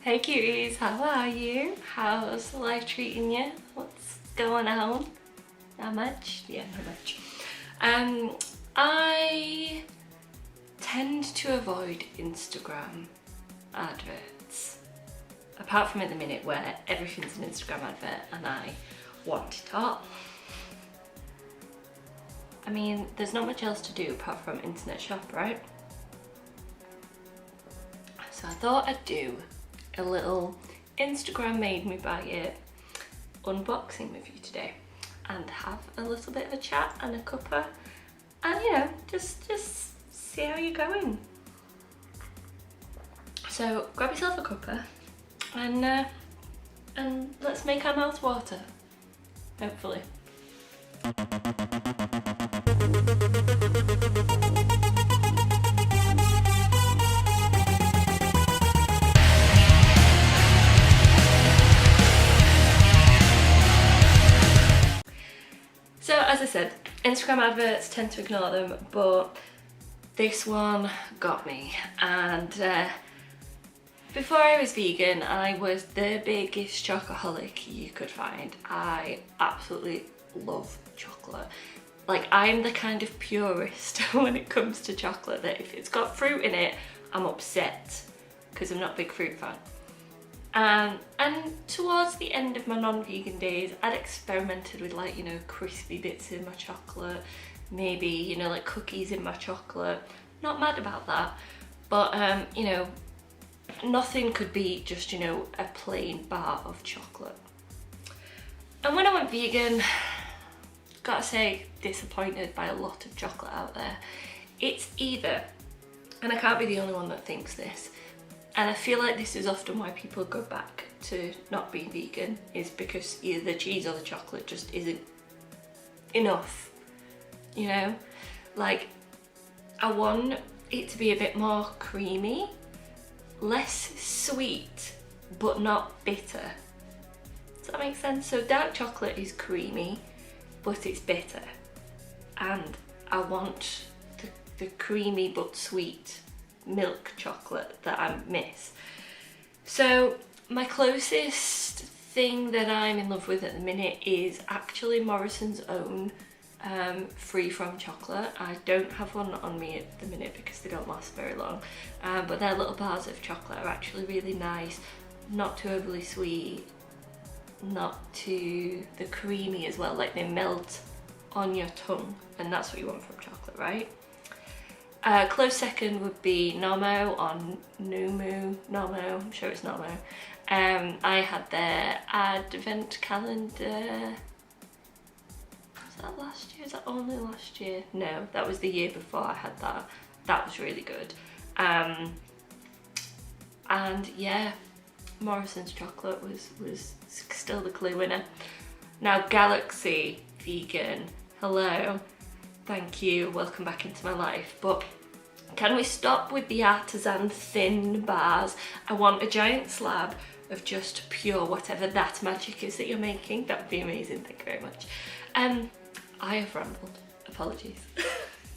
Hey cuties, how are you? How's life treating you? What's going on? Not much? Yeah, not much. I tend to avoid Instagram adverts. Apart from at the minute where everything's an Instagram advert and I want it all. I mean, there's not much else to do apart from internet shop, right? So I thought I'd do a little Instagram made me buy it unboxing with you today and have a little bit of a chat and a cuppa and you know, just see how you're going. So grab yourself a cuppa and let's make our mouths water, hopefully. So as I said, Instagram adverts, tend to ignore them, but this one got me. And before I was vegan, I was the biggest chocoholic you could find. I absolutely love chocolate. Like, I'm the kind of purist when it comes to chocolate that if it's got fruit in it, I'm upset because I'm not a big fruit fan. And towards the end of my non-vegan days, I'd experimented with, like, you know, crispy bits in my chocolate, maybe, you know, like cookies in my chocolate. Not mad about that, but you know, nothing could beat just, you know, a plain bar of chocolate. And when I went vegan, gotta say, disappointed by a lot of chocolate out there. It's either, and I can't be the only one that thinks this, and I feel like this is often why people go back to not being vegan, is because either the cheese or the chocolate just isn't enough, you know? Like, I want it to be a bit more creamy, less sweet, but not bitter. Does that make sense? So dark chocolate is creamy, but it's bitter. And I want the creamy but sweet milk chocolate that I miss. So my closest thing that I'm in love with at the minute is actually Morrison's own free from chocolate. I don't have one on me at the minute because they don't last very long, but their little bars of chocolate are actually really nice, not too overly sweet, not too the creamy as well, like they melt on your tongue, and that's what you want from chocolate, right? Close second would be Nomo on Nomo, I'm sure it's Nomo. I had their advent calendar, was that last year? Is that only last year? No, that was the year before I had that. That was really good. And yeah, Morrison's chocolate was still the clear winner. Now Galaxy Vegan, hello. Thank you, welcome back into my life. But can we stop with the artisan thin bars? I want a giant slab of just pure whatever that magic is that you're making. That would be amazing, thank you very much. I have rambled, apologies.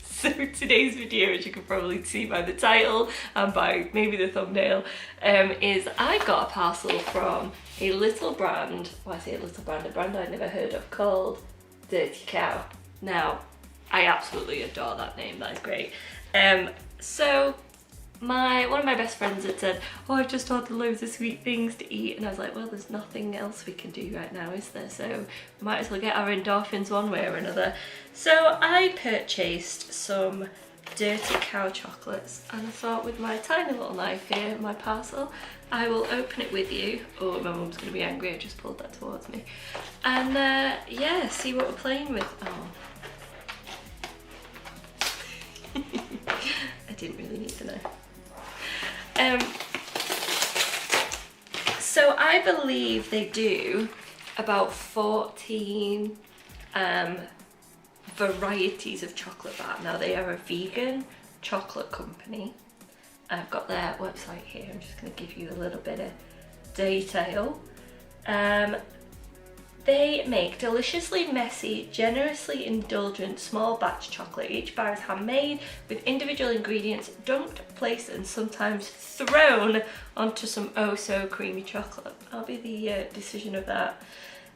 So today's video, as you can probably see by the title and by maybe the thumbnail, is I got a parcel from a little brand, well I say a little brand, a brand I'd never heard of, called Dirty Cow. Now, I absolutely adore that name, that is great. So one of my best friends had said, oh, I've just ordered loads of sweet things to eat, and I was like, well, there's nothing else we can do right now, is there? So we might as well get our endorphins one way or another. So I purchased some Dirty Cow chocolates, and I thought with my tiny little knife here, my parcel, I will open it with you. Oh, my mum's gonna be angry, I just pulled that towards me. And yeah, see what we're playing with. Oh. I didn't really need to know. So I believe they do about 14 varieties of chocolate bar. Now they are a vegan chocolate company. I've got their website here. I'm just going to give you a little bit of detail. They make deliciously messy, generously indulgent small batch chocolate. Each bar is handmade with individual ingredients dumped, placed and sometimes thrown onto some oh so creamy chocolate. I'll be the decision of that.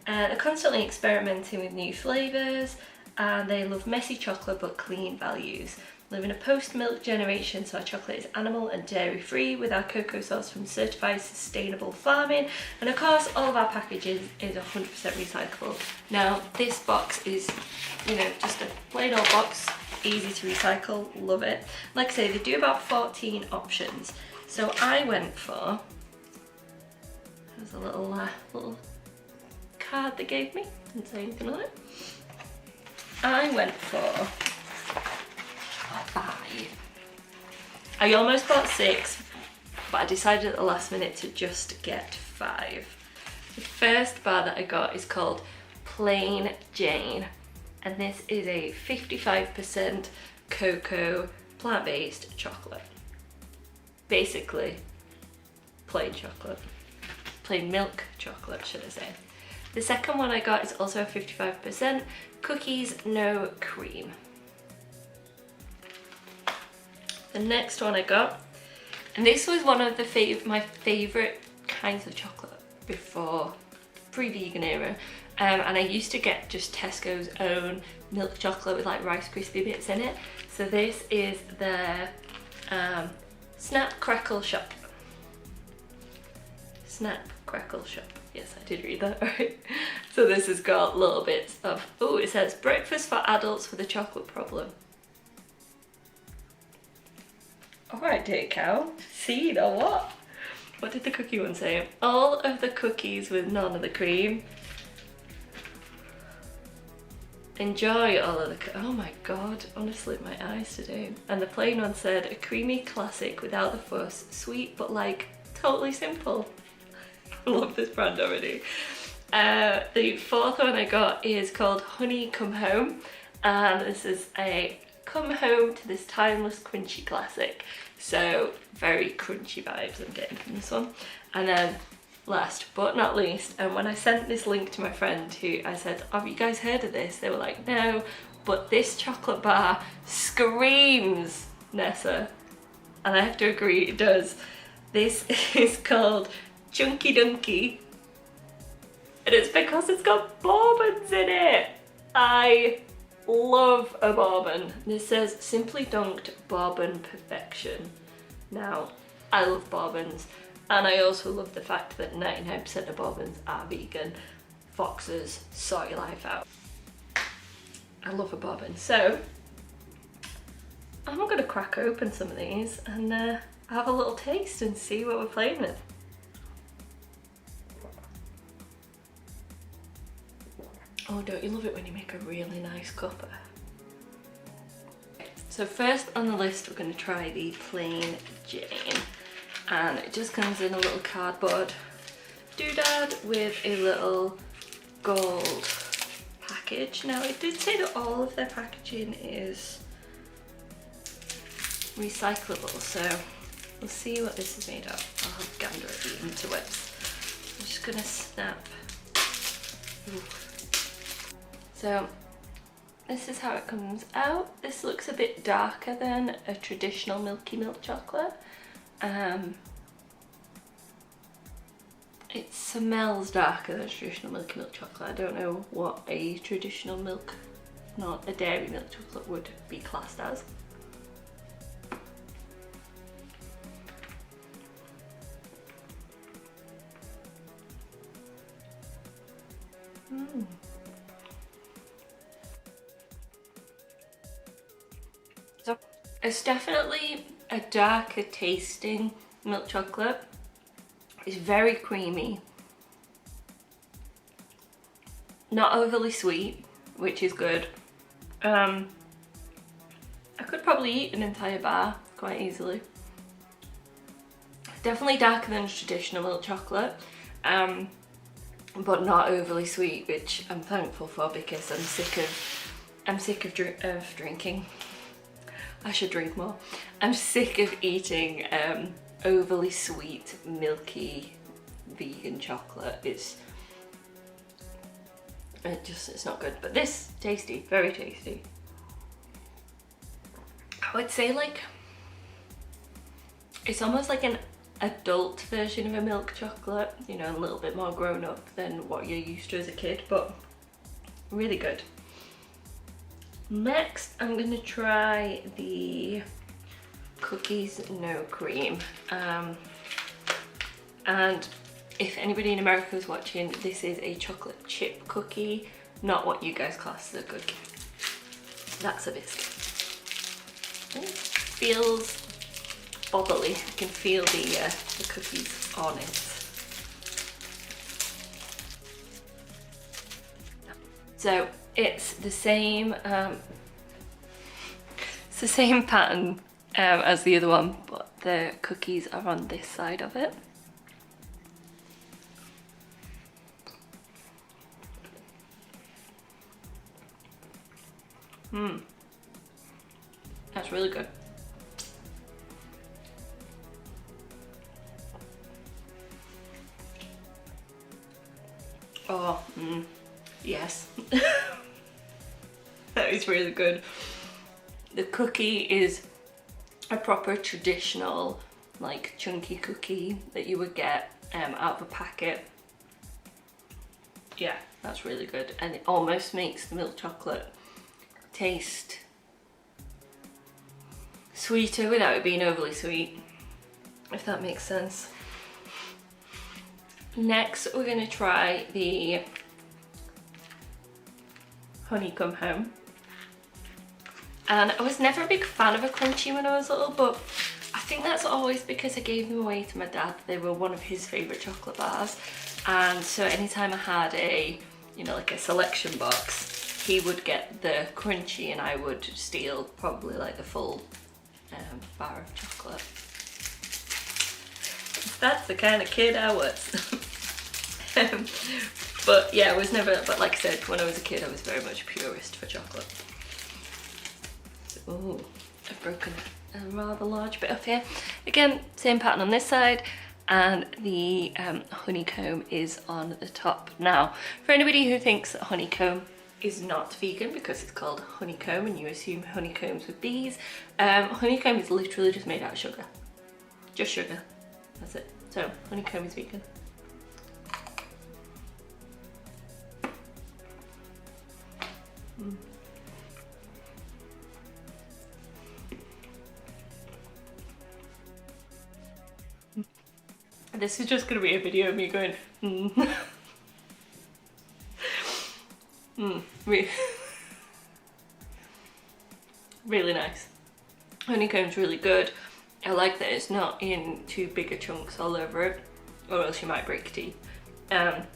They're constantly experimenting with new flavours, and they love messy chocolate but clean values. Live in a post-milk generation, so our chocolate is animal and dairy free with our cocoa sourced from certified sustainable farming, and of course all of our packaging is 100% recyclable. Now this box is, you know, just a plain old box, easy to recycle, love it. Like I say, they do about 14 options, so I went for, there's a little card they gave me, didn't say anything on it. I went for 5. I almost bought 6, but I decided at the last minute to just get 5. The first bar that I got is called Plain Jane, and this is a 55% cocoa plant-based chocolate. Basically, plain chocolate. Plain milk chocolate, should I say. The second one I got is also 55% cookies, no cream. The next one I got, and this was one of my favourite kinds of chocolate before pre-vegan era, and I used to get just Tesco's own milk chocolate with like Rice Krispie bits in it. So this is their Snap Crackle Shop. Snap Crackle Shop. Yes, I did read that right. So this has got little bits of, oh, it says breakfast for adults with a chocolate problem. Alright, dear cow, seed or what? What did the cookie one say? All of the cookies with none of the cream. Enjoy all of the, oh my god, honestly my eyes today. And the plain one said, a creamy classic without the fuss, sweet but like totally simple. I love this brand already. The fourth one I got is called Honey Come Home, and this is a come home to this timeless crunchy classic. So very crunchy vibes I'm getting from this one. And then last but not least, and when I sent this link to my friend who I said, have you guys heard of this? They were like, no, but this chocolate bar screams Nessa. And I have to agree, it does. This is called Chunky Dunky, and it's because it's got bourbons in it. I love a bourbon. This says simply dunked bourbon perfection. Now, I love bourbons, and I also love the fact that 99% of bourbons are vegan. Foxes, sort your life out. I love a bourbon, so I'm gonna crack open some of these and have a little taste and see what we're playing with. Oh, don't you love it when you make a really nice cuppa? So first on the list, we're going to try the Plain Jane, and it just comes in a little cardboard doodad with a little gold package. Now it did say that all of their packaging is recyclable, so we'll see what this is made of. I'll have a gander at the interwebs. I'm just going to snap. Ooh. So this is how it comes out. This looks a bit darker than a traditional milky milk chocolate. It smells darker than a traditional milky milk chocolate. I don't know what a traditional milk, not a dairy milk chocolate, would be classed as. So it's definitely a darker tasting milk chocolate. It's very creamy, not overly sweet, which is good. I could probably eat an entire bar quite easily. Definitely darker than traditional milk chocolate, but not overly sweet, which I'm thankful for because I'm sick of drinking. I should drink more. I'm sick of eating overly sweet, milky, vegan chocolate. It's not good. But this, tasty, very tasty. I would say like, it's almost like an adult version of a milk chocolate, you know, a little bit more grown up than what you're used to as a kid, but really good. Next, I'm gonna try the cookies no cream. And if anybody in America is watching, this is a chocolate chip cookie, not what you guys class as a cookie. That's a biscuit. It feels bubbly. You can feel the cookies on it. So it's the same pattern as the other one, but the cookies are on this side of it. That's really good. Oh, yes. That is really good. The cookie is a proper traditional, like, chunky cookie that you would get out of a packet. Yeah, that's really good. And it almost makes the milk chocolate taste sweeter without it being overly sweet, if that makes sense. Next, we're gonna try the honeycomb home. And I was never a big fan of a crunchy when I was little, but I think that's always because I gave them away to my dad. They were one of his favourite chocolate bars. And so anytime I had a, you know, like a selection box, he would get the crunchy and I would steal probably like the full bar of chocolate. That's the kind of kid I was. But yeah, I was never, but like I said, when I was a kid, I was very much a purist for chocolate. Oh, I've broken a rather large bit off here. Again, same pattern on this side, and the honeycomb is on the top. Now, for anybody who thinks that honeycomb is not vegan because it's called honeycomb and you assume honeycombs with bees, honeycomb is literally just made out of sugar. Just sugar. That's it. So, honeycomb is vegan. This is just going to be a video of me going, Really nice. Honeycomb's really good. I like that it's not in too big a chunks all over it, or else you might break teeth. But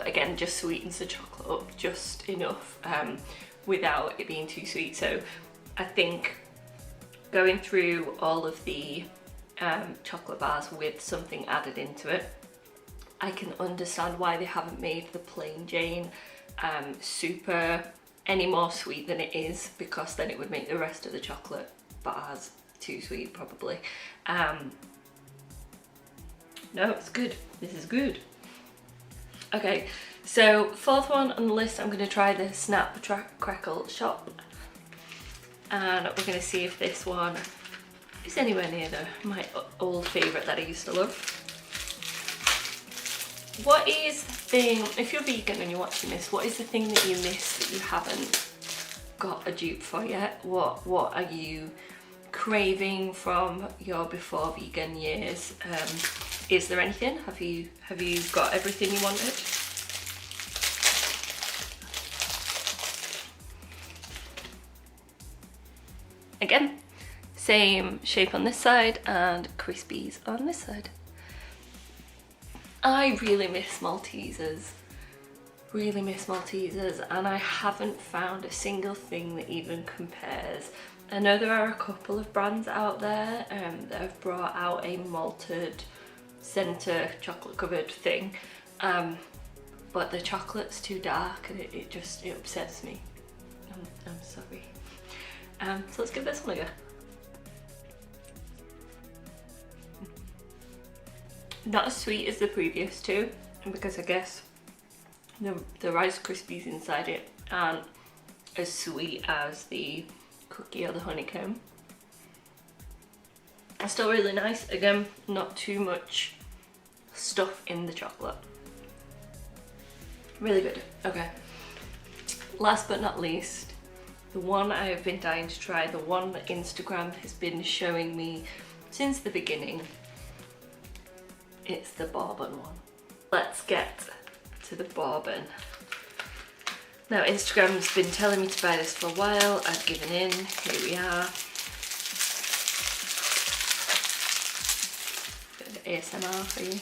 again, just sweetens the chocolate up just enough without it being too sweet. So I think going through all of the chocolate bars with something added into it, I can understand why they haven't made the plain Jane super any more sweet than it is, because then it would make the rest of the chocolate bars too sweet probably. No, it's good. This is good. Okay, so fourth one on the list, I'm going to try the Snap Crackle Shop, and we're going to see if this one is anywhere near my old favourite that I used to love. What is the thing, if you're vegan and you're watching this, what is the thing that you miss that you haven't got a dupe for yet? What are you craving from your before vegan years? Is there anything? Have you got everything you wanted? Again, same shape on this side and crispies on this side. I really miss Maltesers. Really miss Maltesers, and I haven't found a single thing that even compares. I know there are a couple of brands out there that have brought out a malted centre chocolate covered thing, but the chocolate's too dark and it upsets me. I'm sorry. So let's give this one a go. Not as sweet as the previous two, because I guess The Rice Krispies inside it aren't as sweet as the cookie or the honeycomb. It's still really nice. Again, not too much stuff in the chocolate. Really good. Okay. Last but not least, the one I have been dying to try, the one that Instagram has been showing me since the beginning. It's the bourbon one. Let's get to the bourbon. Now, Instagram's been telling me to buy this for a while. I've given in. Here we are. Bit of ASMR for you.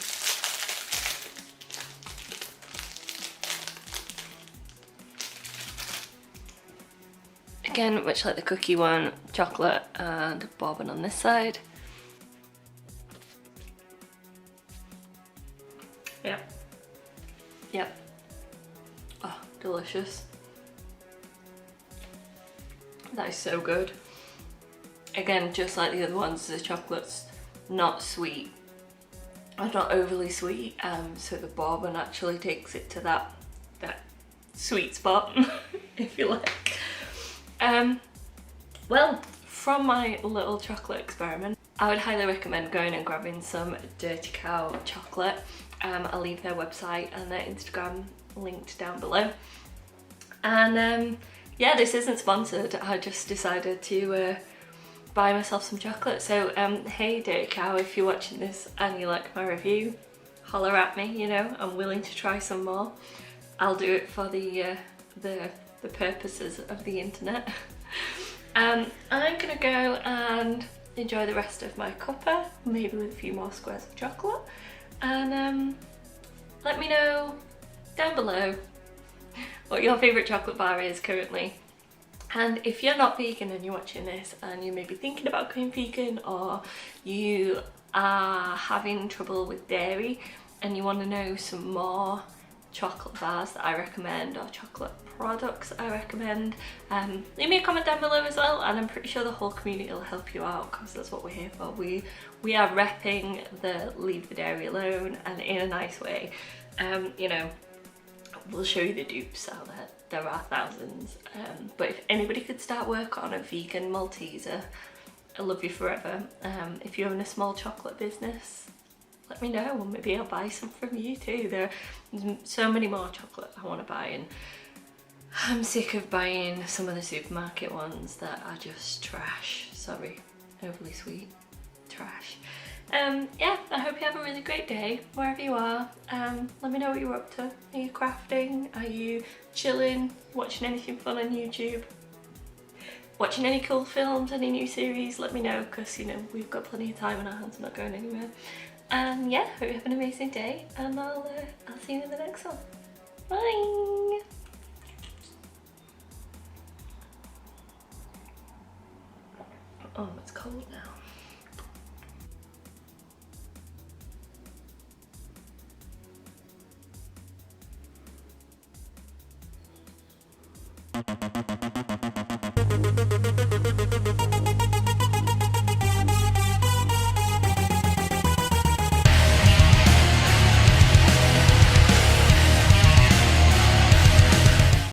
Again, much like the cookie one, chocolate and bourbon on this side. Yep. Yep. Oh, delicious. That is so good. Again, just like the other ones, the chocolate's not sweet. It's not overly sweet, so the bourbon actually takes it to that sweet spot, if you like. Well, from my little chocolate experiment, I would highly recommend going and grabbing some Dirty Cow chocolate. I'll leave their website and their Instagram linked down below. And yeah, this isn't sponsored. I just decided to buy myself some chocolate. So hey Dirty Cow, if you're watching this and you like my review, holler at me, you know, I'm willing to try some more. I'll do it for the purposes of the internet. I'm gonna go and enjoy the rest of my cuppa, maybe with a few more squares of chocolate, and let me know down below what your favourite chocolate bar is currently. And if you're not vegan and you're watching this and you may be thinking about going vegan, or you are having trouble with dairy and you want to know some more chocolate bars that I recommend, or chocolate products I recommend, leave me a comment down below as well, and I'm pretty sure the whole community will help you out, because that's what we're here for. We are repping the leave the dairy alone, and in a nice way. You know, we'll show you the dupes out there. There are thousands, but if anybody could start work on a vegan Malteser, I love you forever. If you're in a small chocolate business, let me know, and maybe I'll buy some from you too. There's so many more chocolate I want to buy, and I'm sick of buying some of the supermarket ones that are just trash. Sorry, overly sweet, trash. Yeah, I hope you have a really great day wherever you are. Let me know what you're up to. Are you crafting? Are you chilling? Watching anything fun on YouTube? Watching any cool films, any new series? Let me know, because you know, we've got plenty of time on our hands, I'm not going anywhere. And yeah, hope you have an amazing day, and I'll see you in the next one. Bye! Oh, it's cold now.